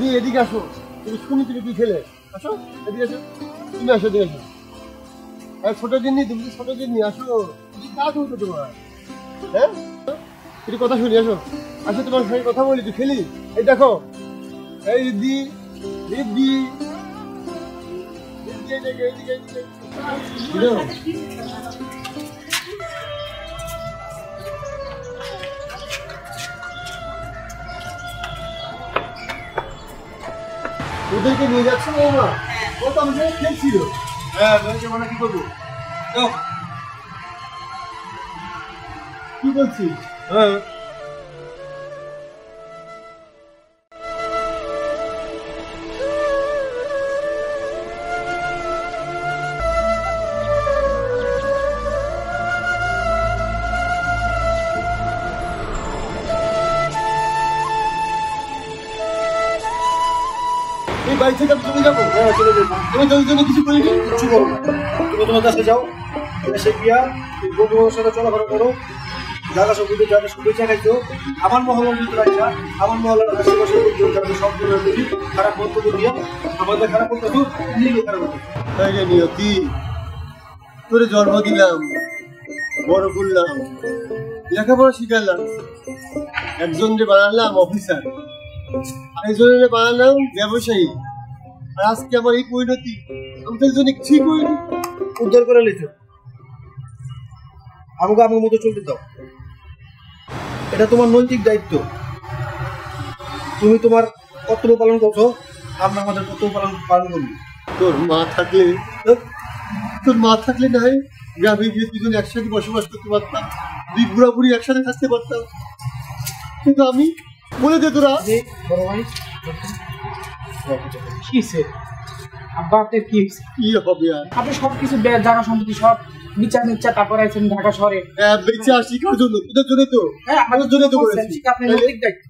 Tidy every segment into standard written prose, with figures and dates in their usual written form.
তুমি এদিকে আসো, তুমি শুনি তুমি কি খেলে, আসো এদিকে আসো, তুমি আসো এদিকে আসো। ছোট জিনিস তুমি ছোট জিনিস আসো, কাজ হতো তোমার, হ্যাঁ একটু কথা শুনি, আসো আসো তোমার সঙ্গে কথা বলি, তুই খেলি। এই দেখো এই রিদ্ধি রিদ্ধি ওদেরকে নিয়ে যাচ্ছে বৌমা, ও তো আমাদের খেলছিল। হ্যাঁ বলছে মানে কি করবো, কি বলছিস? হ্যাঁ এই বাড়ি থেকে চলে যাবো। হ্যাঁ চলে যাবো, তুমি তো ওই জন্য কিছু করিনি, কিছু করো না, তুমি তোমার কাছে যাও, এসে গিয়া বন্ধুদের সাথে চলাফেরা করো, জায়গা সব বুঝে জায়গা সব বুঝে খাইছো। আমার মহলের ভিতরে আইসা আমার মহলের আশেপাশে যাদের সব দিনের দিদি খারাপ বক্তব্য দিয়া আমাদের খারাপ বক্তব্য নিজে খারাপ বক্তব্য। তাই রে নিয়তি, তোরে জন্ম দিলাম, বড় করলাম, লেখাপড়া শিখালাম, একজনকে বানালাম অফিসার, আরেকজনের বানালাম ব্যবসায়ী, আর আজকে আমার এই পরিণতি। আমি তো জন্য ঠিক হইনি, উদ্ধার করে নিয়েছ, আমাকে আমার মতো চলতে দাও, এটা তোমার নৈতিক দায়িত্ব। তুমি তোমার কর্তব্য পালন করছো, আমরা আমাদের কর্তব্য পালন করবো। তোর মা থাকলে না হয় গ্রামে গিয়ে দুজন একসাথে বসবাস করতে পারতাম, দুই বুড়া বুড়ি একসাথে থাকতে পারতাম, কিন্তু আমি বলে দে তোরা। বড় ভাই কিসে আব্বা আপনার কি হবে আর আপনি সবকিছু জায়গা সম্পত্তি সব বিচার নিচ্ছা তারপর আছেন ঢাকা শহরে। বেঁচে আসি কার জন্য? তোদের জন্য তো। হ্যাঁ আমাদের জন্য তো বলেছি, আপনার নৈতিক দায়িত্ব,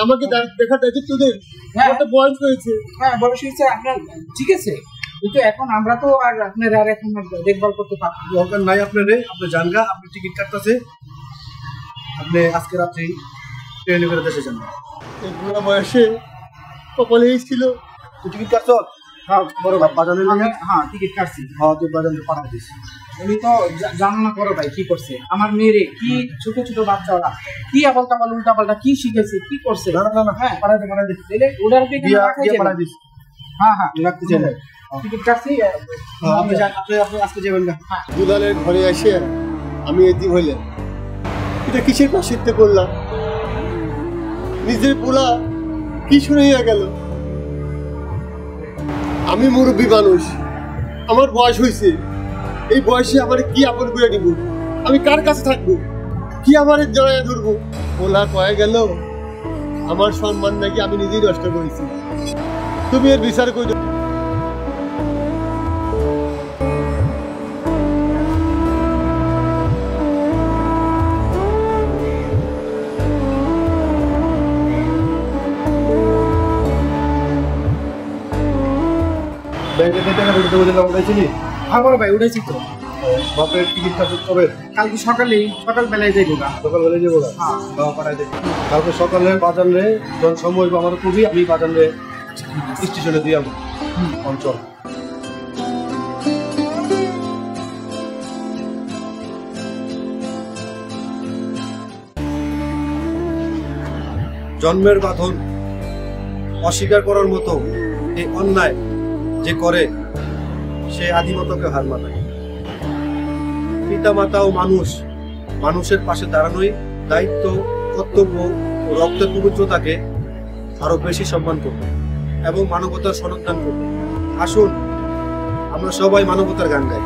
আমাকে দেখার দায়িত্ব তোদের। একটা বয়স হয়েছে, হ্যাঁ বয়স হয়েছে আপনার, ঠিক আছে, কিন্তু এখন আমরা তো আর আপনার আর এখন দেখভাল করতে পারবো দরকার নাই। আপনার আপনি জানগা, আপনি টিকিট কাটতেছে, আপনি আজকে রাত্রেই ট্রেনে করে দেশে যান। এই বুড়া বয়সে কপালেই ছিল টিকিট কাটছ। হ্যাঁ বড় ভাই বাজারের লাগে, হ্যাঁ টিকিট কাটছি। হ্যাঁ তুই বাজারে পাঠা দিস। উনি তো জানো না বড় ভাই কি করছে আমার মেয়েরে, কি ছোট ছোট বাচ্চারা কি আবল তাবল উল্টা পাল্টা কি শিখেছে, কি করছে। না না না, হ্যাঁ পাঠা দিস, তাহলে ওটার দিকে পাঠা দিস। হ্যাঁ হ্যাঁ রাখতে চাই না, টিকিট কাটছি। আপনি আজকে যাবেন না। দুলালের ঘরে এসে আমি এদিন হইলেন, এটা কিসের পাশিতে করলাম? নিজের পোলা কি শুনিয়া গেল। আমি মুরব্বী মানুষ, আমার বয়স হয়েছে, এই বয়সে আমার কি আপন করে নিব? আমি কার কাছে থাকবো? কি আমার জড়াইয়া ধরবো? পোলা কয়ে গেল আমার সম্মান নাকি আমি নিজেই নষ্ট করেছি। তুমি এর বিচার করে আমার ভাই উঠেছি তো, বাপের টিকিট কাটতে হবে কালকে সকালবেলায় যাইবো গা, সকালবেলা যাবো না। কালকে সকালে বাজারে যখন সময় আমার খুবই, আমি বাজারে স্টেশনে দিয়ে যাবো অঞ্চল। জন্মের বাঁধন অস্বীকার করার মতো এই অন্যায় যে করে সে আদিমতাকে হার মানায়। পিতা মাতা ও মানুষের পাশে দাঁড়ানোই দায়িত্ব, কর্তব্য ও রক্তের পবিত্রতাকে আরো বেশি সম্মান করবে এবং মানবতার সনদ দান করবে। আসুন আমরা সবাই মানবতার গান গাই।